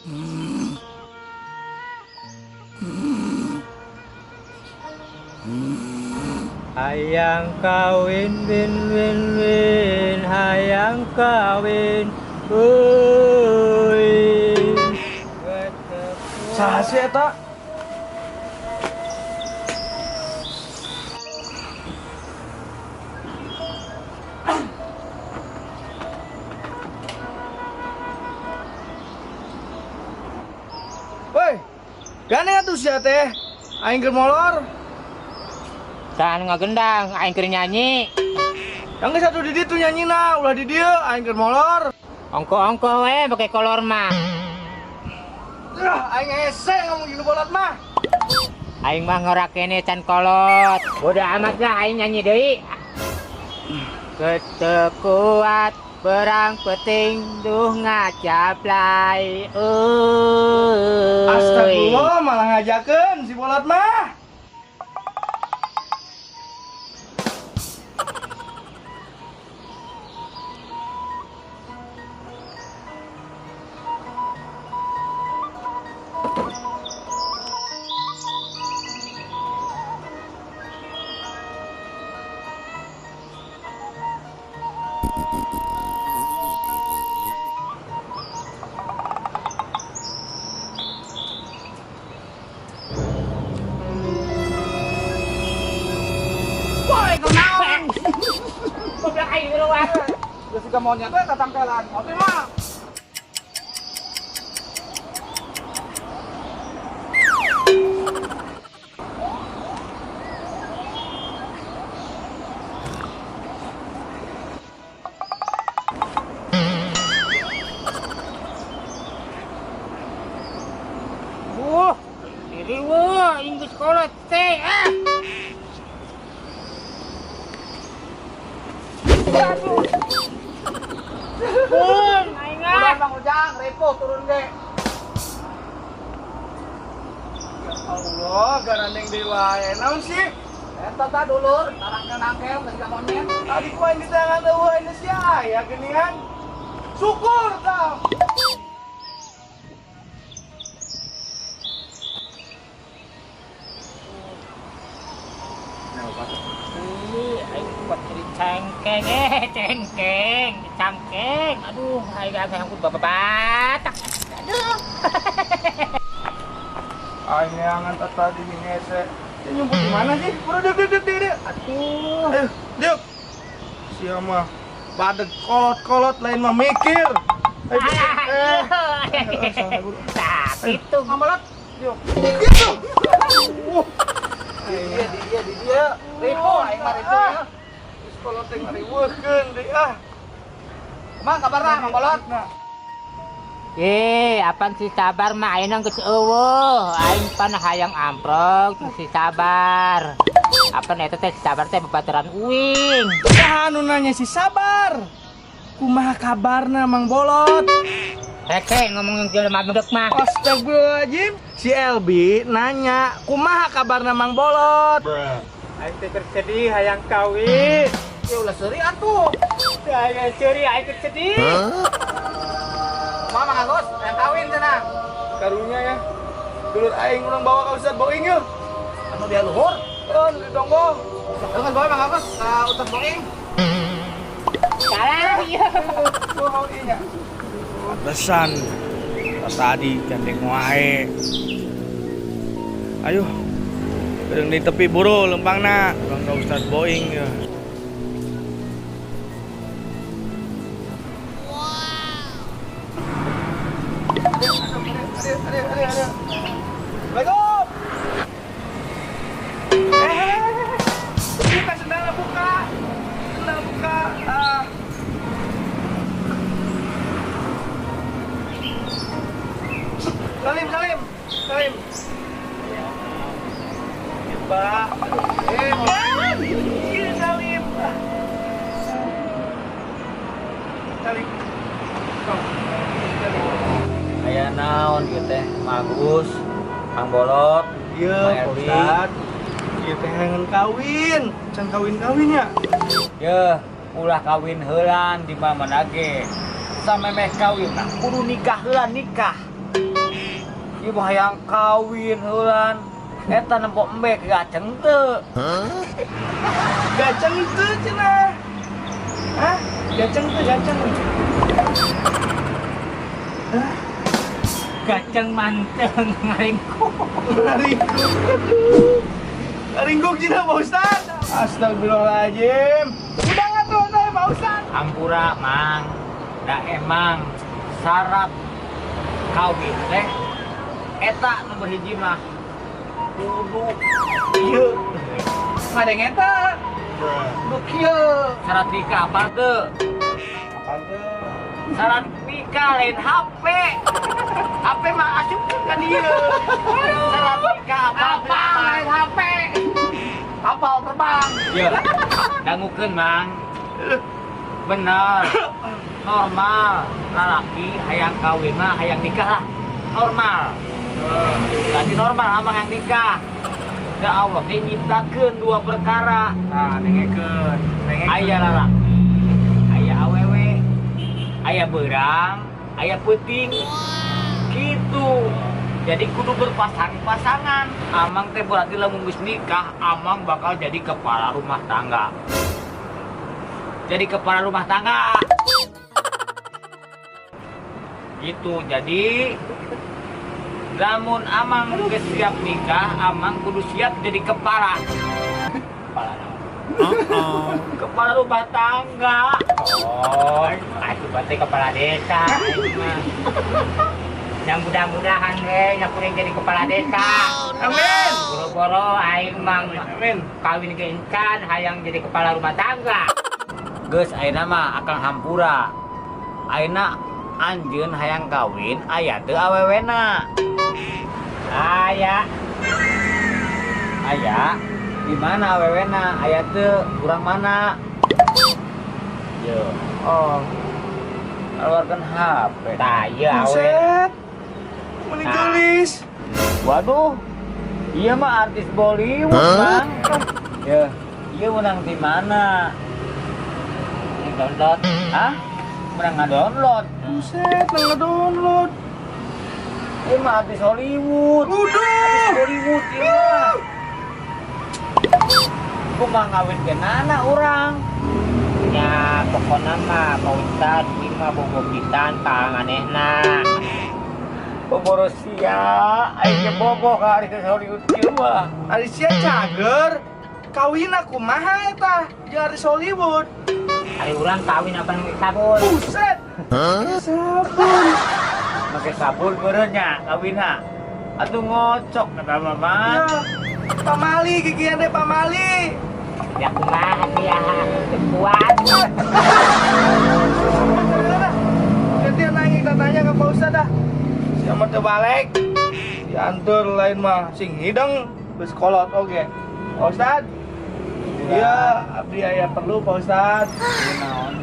Hayang kawin win win win, hayang kawin, Saha sih eta? Woi, gane atuh sia teh. Aing keur molor. Saan ngagendang, aing keur nyanyi. Yang satu di ditu nyanyina, ulah di dieu aing keur molor. Ongko-ongko we pakai kolor mah. Aing hese ngomong gini bolot mah. Aing mah ngorakene can kolot. Bodo amat lah aing nyanyi deui. Ketekuat perang peting duh ngacaplay. Astagfirullah malah ngajakeun si bolot mah. Woi, kenaon? Goblok aing di luar. Geus siga monyet we tatangkelan. Oke mah. Diri wah, Inggris kolot teh. Aduh. Pun, aing Udah Bang Ujang, repo turun ge. Ya Allah, garaneng deui wae. Naon sih? Eta tah dulur, tarangkel-nangkel geus ka monyet. Tadi ku aing di tangan eueuh ini sia aya geuningan. Syukur tah. Aing kuat jadi cengkeng, cangkeng. Aduh, aing agak angkut bapak-batak. Aduh. Aing neangan tata di ngese. Dia nyumput di mana sih? Udah dek. Aduh. Ayo, diuk. Sia mah badeg kolot-kolot lain mah mikir. Ayo, Sakit tuh. Amalat. Diuk. Gitu. Di dia. Repo aing mah repo ya. Geus kolot teh ngariweuhkeun deui ah. Kumaha kabarna Mang Bolot? Apaan si sabar mah ayeuna geus eueuh. Aing pan hayang amprok si sabar. Apaan eta teh si sabar teh babaturan uing. Saha anu nanya si Sabar? Kumaha kabarna Mang Bolot? Heke ngomong jelema medek mah. Astagfirullahaladzim. Si Elbi nanya, kumaha kabarna Mang Bolot? Aing teh bersedih hayang kawin. Ya ulah seuri atuh. Hayang ceuri aing teh sedih. Kumaha Mang Agus? Yang kawin cenah. Karunya ya. Dulur aing urang bawa ka Ustaz Boing yeuh. Anu dia luhur? Di Donggo. Dengan bawa Mang Agus ka Ustaz Boing. Salah ieu. Gua mau inya. Pesan tadi gandeng wae. Ayo gedeng di tepi buru lempangna Bang Ustaz Boing ya. Aduh. Assalamualaikum. Buka sendalnya buka. Sendal buka. Salim. Mbak. Ini Salim. Salim. Aya naon ieu teh Magus, Mang Bolot, Iya, Mang Elbi. Ustad. Ieu teh hangan kawin, can kawin-kawinnya. Yeuh, ulah kawin heulan di mana ge. Samemeh kawin nah kudu nikah heulan nikah. Ieu mah hayang kawin heulan. Eta nempok embek gaceng teu. Gaceng itu cenah. Hah? Gaceng itu gaceng. Gaceng manteng ngaringkuk. Ringguk cenah Pak Ustad. Astagfirullahaladzim. Udah ngatuh teh Pak Ustad. Hampura mang. Da emang syarat kawin teh eta nomor hiji mah kudu ieu. Ngadeng eta. Kudu kieu. Syarat nikah apa teu? Apa tuh? Syarat nikah lain HP. HP mah asupkeun ka dieu. Syarat nikah apa lain HP? Kapal terbang. Ieu. Dangukeun mang. Bener. Normal. Lalaki hayang kawin mah hayang nikah lah. Normal. Berarti normal ama yang nikah. Ya Allah teh nyiptakeun dua perkara. Nah, dengekeun. Aya lalaki, aya awewe, aya beurang, aya peuting. Gitu. Jadi kudu berpasang-pasangan. Amang teh berarti lamun geus nikah, amang bakal jadi kepala rumah tangga. Jadi kepala rumah tangga. Gitu. Jadi lamun amang geus siap nikah, amang kudu siap jadi kepala. Kepala naon? Kepala rumah tangga. Oh, itu berarti kepala desa. Aing mah. Yang mudah-mudahan nya kuring jadi kepala desa. Amin. Boro-boro aing mang Amin. kawin keinkan hayang jadi kepala rumah tangga. Geus ayeuna mah akang hampura. Ayeuna anjeun hayang kawin aya teu awewena. Aya. Aya di mana awewena? Aya teu urang mana? Yo. Oh. Keluarkan HP. Tah ieu awe. Buset. Mending tulis. Waduh. Iya mah artis Bollywood, Bang. Ya, iya menang di mana? Download. Hah? Menang nge-download. Buset, nge-download. Iya mah artis Hollywood. Udah. Artis Hollywood iya mah. Kumaha ngawin ke nana urang. Ya pokoknya mah Pak Ustad ieu mah bobogitan panganehna. Boboros sia, aing ge boboh ka artis Hollywood ieu mah. Alicia cager. Kawin aku maha eta jeung artis Hollywood. Ari urang kawin apa nu sabun. Buset. Sabun. Make sabun beureun nya kawinna. Atuh ngocok kata mama. Ya. Pamali gigian deh pamali. Ya kumaha dia kuat. Gantian nangis tanya ke Pak Ustad dah. Siapa teu balik? Diantur lain mah sing hideng geus kolot oge. Pak Ustad. Iya, abdi aya perlu Pak Ustad.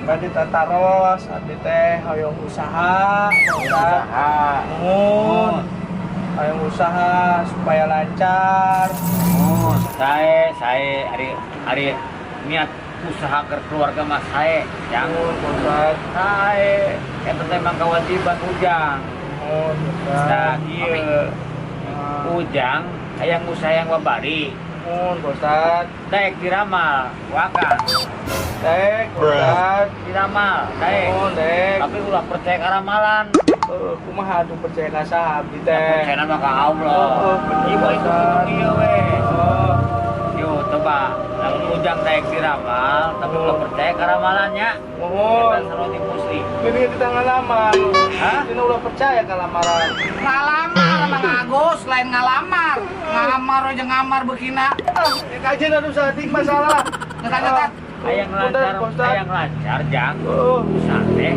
Tadi tataros, abdi teh hoyong usaha, Pak Ustad. Nuhun. Hoyong usaha supaya lancar. Oh, saya hari niat usaha ke keluarga mas saya jangan Ustad. saya itu memang kewajiban ujang Nuhun, Ustad. nah iya ujang yang usaha yang wabari Nuhun, Ustad. daek diramal wakan Dek, Ustad. diramal daek Nuhun, Dek. tapi ulah percaya ke ramalan Kumaha atuh percaya ka saha abdi teh? percaya nama ke Allah ibu itu dia weh Oh, yo coba lamun ujang daek diramal tapi ulah percaya ke ramalannya nuhun. kita selalu muslim. Gini kita ngalamar. Hah? Ini udah percaya ke lamaran. Ngalamar Mang Agus, lain ngalamar. Ngamar aja ngamar bekina. Ya kajian aduh satik masalah. Ngekat-ngekat. Ayang lancar jang sate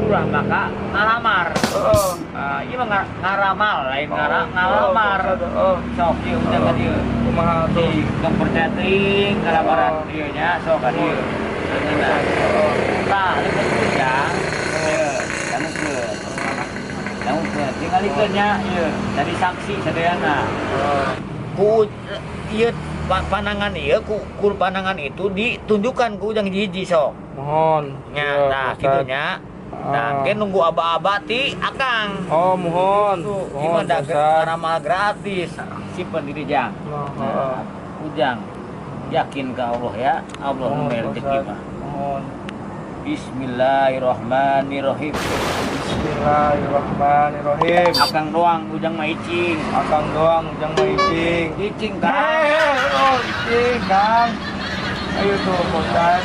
ulah maka ngalamar iya mah ngaramal lain ngalamar sok ieu udah ka dieu Kumaha tuh? si tong percaya teuing ngalamaran dieu nya sok ka dieu tah leukeun jang ieu dangukeun tingalikeun nya ieu jadi saksi sadayana ku ieu pandangan ieu ku pandangan itu ditunjukkan ku ujang hiji sok Mohon. nya nah kitu nya Nah, kan nunggu aba-aba ti akang. Oh, mohon. Tuh, Mohon, gimana Pak Ustad. ramal gratis. Simpen diri Jang. Nah, Ujang yakin ke Allah ya. Allah Mohon, nomor Pak rezeki Ustad. mah. Mohon. Bismillahirrahmanirrahim. Bismillahirrahmanirrahim. Akang doang Ujang mah icing. Akang doang, ujang mah icing. Icing kan. Oh, icing, Kang. Ayo tuh, Pak Ustad.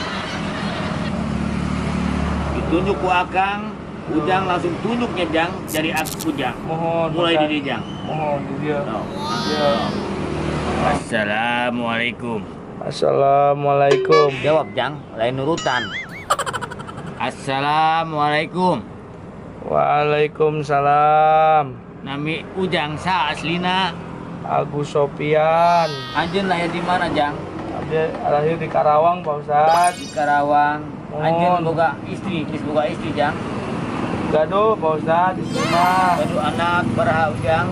Ditunjuk ku akang. Ujang langsung tunjuknya Jang dari aku Ujang. Mohon, Mulai Pak Ustad. di dia Jang. Mohon, di dia. Tuh. Ya. Assalamualaikum. Assalamualaikum. Jawab Jang, lain nurutan. Assalamualaikum. Waalaikumsalam. Nami Ujang sa aslina. Agus Sopian. Anjeun lahir di mana Jang? Abdi lahir di Karawang, Pak Ustad. Di Karawang. Anjeun Mohon. boga istri, boga istri Jang. Gaduh, Pak Ustad, di rumah. Aduh anak baraha Ujang.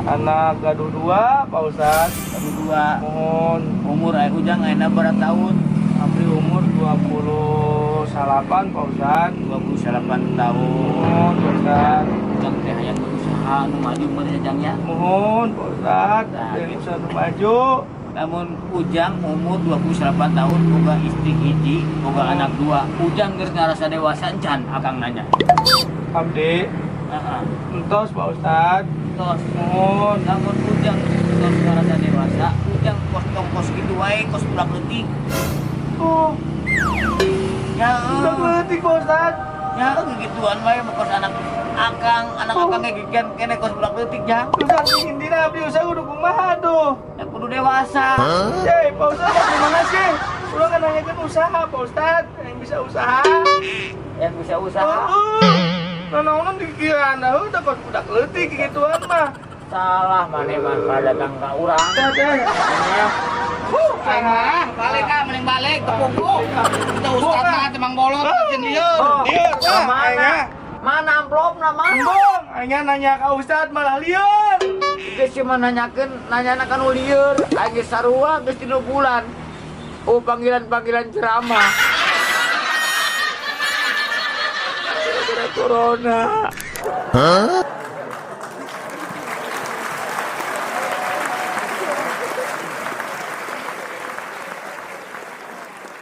Anak gaduh 2, Pak Ustad. Aduh dua. Mohon. Umur aya Ujang ayeuna berapa tahun? Abdi umur 28, Pak Ustad. 28 tahun. Mohon, Pak Ustad. Ujang teh hayang berusaha nu maju meureun Jang ya. Mohon, Pak Ustad. Nah, Dari gitu. usaha maju. Namun Ujang umur 28 tahun boga istri hiji, boga anak 2. Ujang geus ngarasa dewasa encan akang nanya. Abdi, Heeh. entos, Pak Ustad. Tos Mohon. namun Ujang tos ngarasa dewasa, Ujang kos kitu wae, kos budak leutik. Oh, Ya, udah letik, Pak Ustad. ya gituan wae mah kos anak akang ge gigian kene kos budak leutik Jang. Ustad, intina abdi usaha kudu kumaha tuh. Ya kudu dewasa. Cey, Pak Ustad, terima kasih. Udah kan nanyakan usaha, Pak Ustad. Yang bisa usaha. Yang bisa usaha. Nanaonan dikira anda, udah kos budak letik gituan mah. Salah maneh mah pada dagang ka urang. Aing mah balik mending balik tepung ku. Itu ustad mah temang bolot jeung lieur. Lieur, Mana? Mana amplopna mah? Bong, aingnya nanya ke Ustad malah lieur. Geus cuma nanyana kanu lieur, aing geus sarua geus 3 bulan. Oh, panggilan-panggilan ceramah. Gara-gara corona.